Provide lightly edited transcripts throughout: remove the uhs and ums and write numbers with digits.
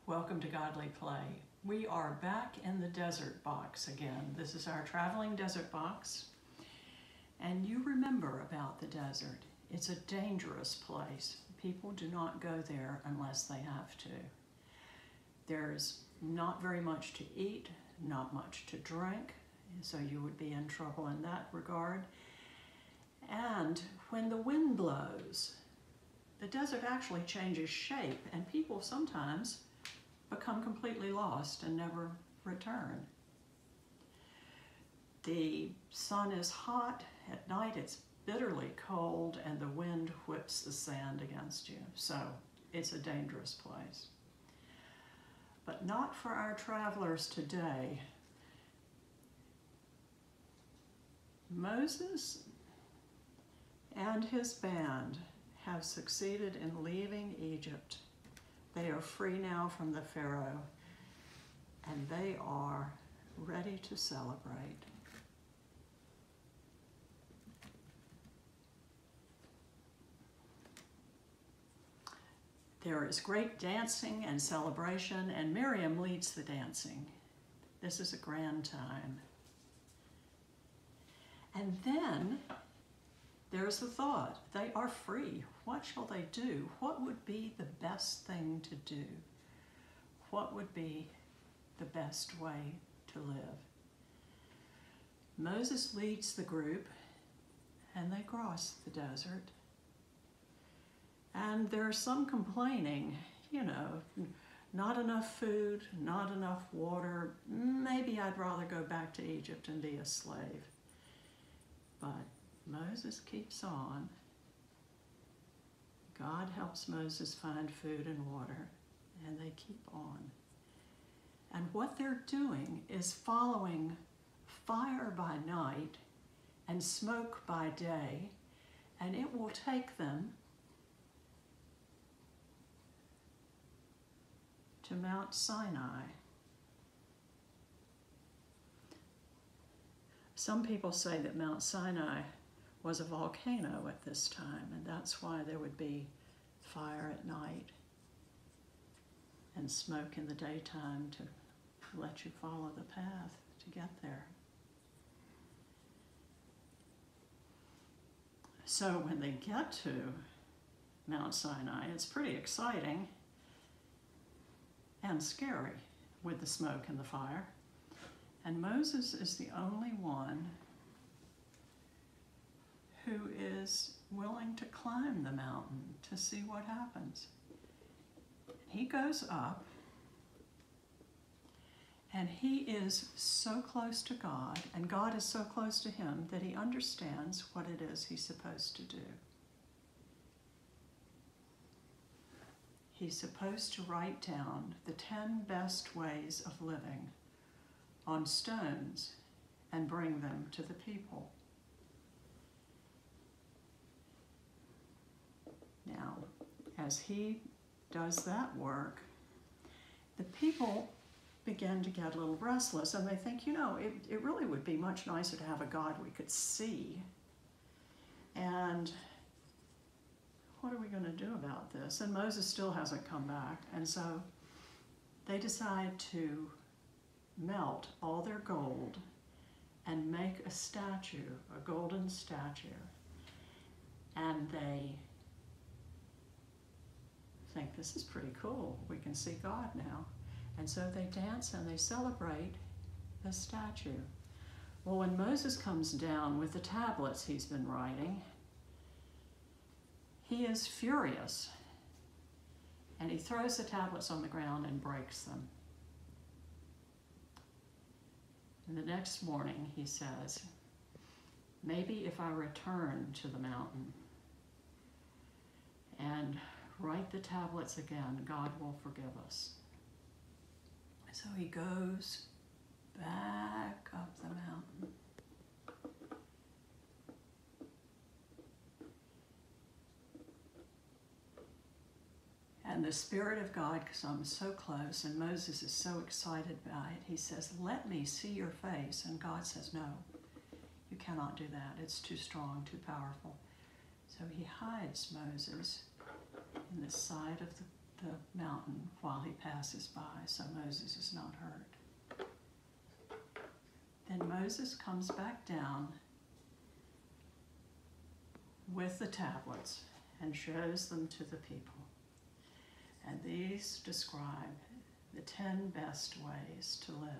Welcome to Godly Play. We are back in the desert box again. This is our traveling desert box. And you remember about the desert. It's a dangerous place. People do not go there unless they have to. There's not very much to eat, not much to drink, so you would be in trouble in that regard. And when the wind blows, the desert actually changes shape, and people sometimes become completely lost and never return. The sun is hot, at night it's bitterly cold, and the wind whips the sand against you. So it's a dangerous place. But not for our travelers today. Moses and his band have succeeded in leaving Egypt. They are free now from the Pharaoh, and they are ready to celebrate. There is great dancing and celebration, and Miriam leads the dancing. This is a grand time. And then there's the thought, they are free. What shall they do? What would be the best thing to do? What would be the best way to live? Moses leads the group, and they cross the desert. And there's some complaining, not enough food, not enough water. Maybe I'd rather go back to Egypt and be a slave. But Moses keeps on. God helps Moses find food and water, and they keep on. And what they're doing is following fire by night and smoke by day, and it will take them to Mount Sinai. Some people say that Mount Sinai was a volcano at this time, and that's why there would be fire at night and smoke in the daytime to let you follow the path to get there. So when they get to Mount Sinai, it's pretty exciting and scary with the smoke and the fire. And Moses is the only one who is willing to climb the mountain to see what happens. He goes up, and he is so close to God, and God is so close to him that he understands what it is he's supposed to do. He's supposed to write down the 10 best ways of living on stones and bring them to the people. Now, as he does that work, the people begin to get a little restless, and they think, it really would be much nicer to have a God we could see. And what are we going to do about this? And Moses still hasn't come back, and so they decide to melt all their gold and make a statue, a golden statue. And they think, this is pretty cool. We can see God now. And so they dance and they celebrate the statue. Well, when Moses comes down with the tablets he's been writing, he is furious. And he throws the tablets on the ground and breaks them. And the next morning he says, maybe if I return to the mountain and write the tablets again, God will forgive us. So he goes back up the mountain. And the Spirit of God comes so close, and Moses is so excited by it. He says, let me see your face. And God says, no, you cannot do that. It's too strong, too powerful. So he hides Moses in the side of the the mountain while he passes by, so Moses is not hurt. Then Moses comes back down with the tablets and shows them to the people. And these describe the 10 best ways to live.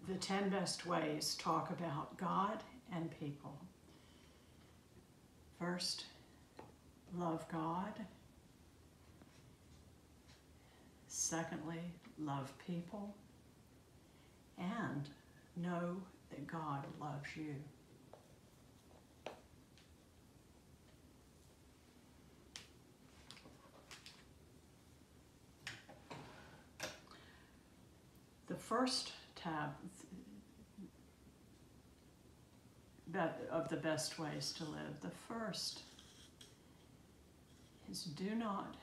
The 10 best ways talk about God and people. First, love God. Secondly, love people. And know that God loves you. The first tab of the best ways to live, the first is do not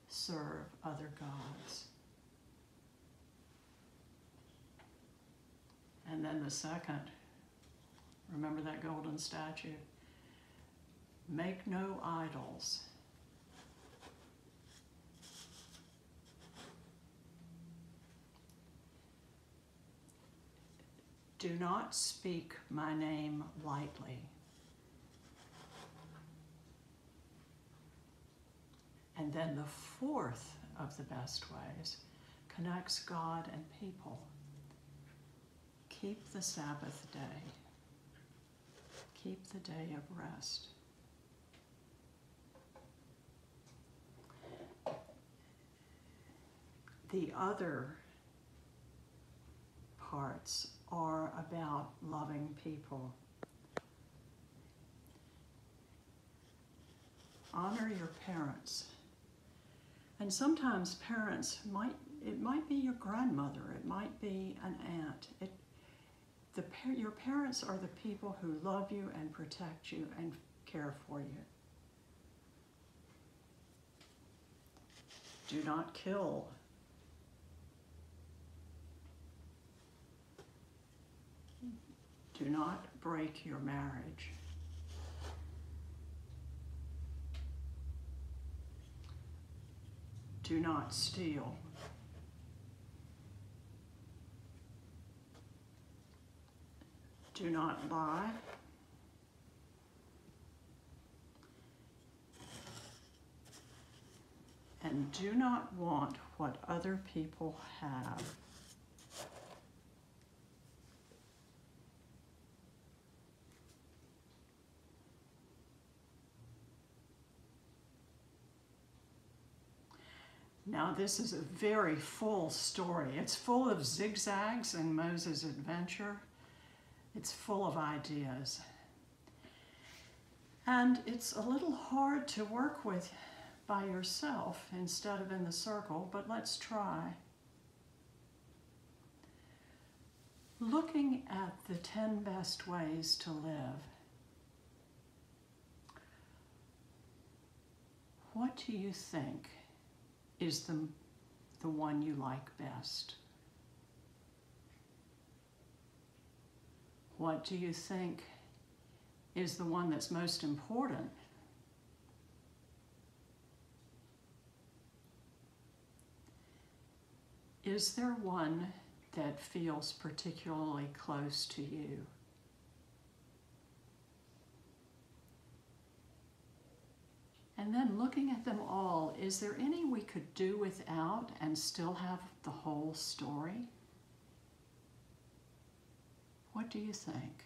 serve other gods. And then the second, remember that golden statue? Make no idols. Do not speak my name lightly. And then the fourth of the best ways connects God and people. Keep the Sabbath day. Keep the day of rest. The other parts are about loving people. Honor your parents. And sometimes parents it might be your grandmother, it might be an aunt. Your parents are the people who love you and protect you and care for you. Do not kill. Do not break your marriage. Do not steal. Do not lie. And do not want what other people have. Now, this is a very full story. It's full of zigzags in Moses' adventure. It's full of ideas. And it's a little hard to work with by yourself instead of in the circle, but let's try. Looking at the 10 best ways to live, what do you think is the one you like best? What do you think is the one that's most important? Is there one that feels particularly close to you? And then looking at them all, is there any we could do without and still have the whole story? What do you think?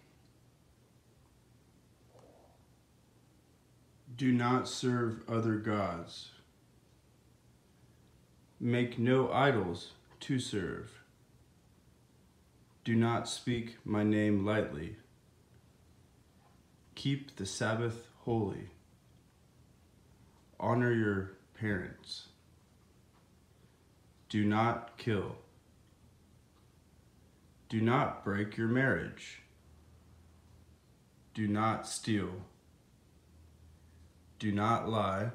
Do not serve other gods. Make no idols to serve. Do not speak my name lightly. Keep the Sabbath holy. Honor your parents. Do not kill. Do not break your marriage. Do not steal. Do not lie.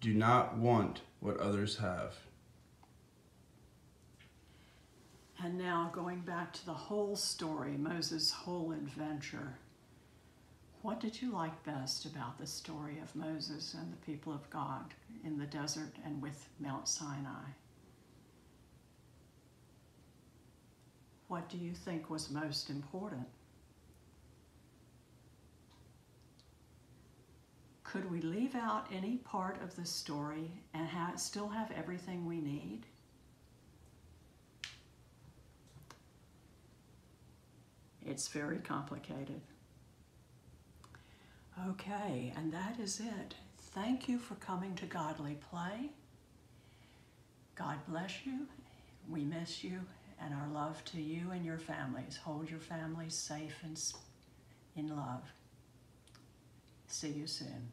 Do not want what others have. And now going back to the whole story, Moses' whole adventure. What did you like best about the story of Moses and the people of God in the desert and with Mount Sinai? What do you think was most important? Could we leave out any part of the story and still have everything we need? It's very complicated. Okay, and that is it. Thank you for coming to Godly Play. God bless you. We miss you, and our love to you and your families. Hold your families safe and in love. See you soon.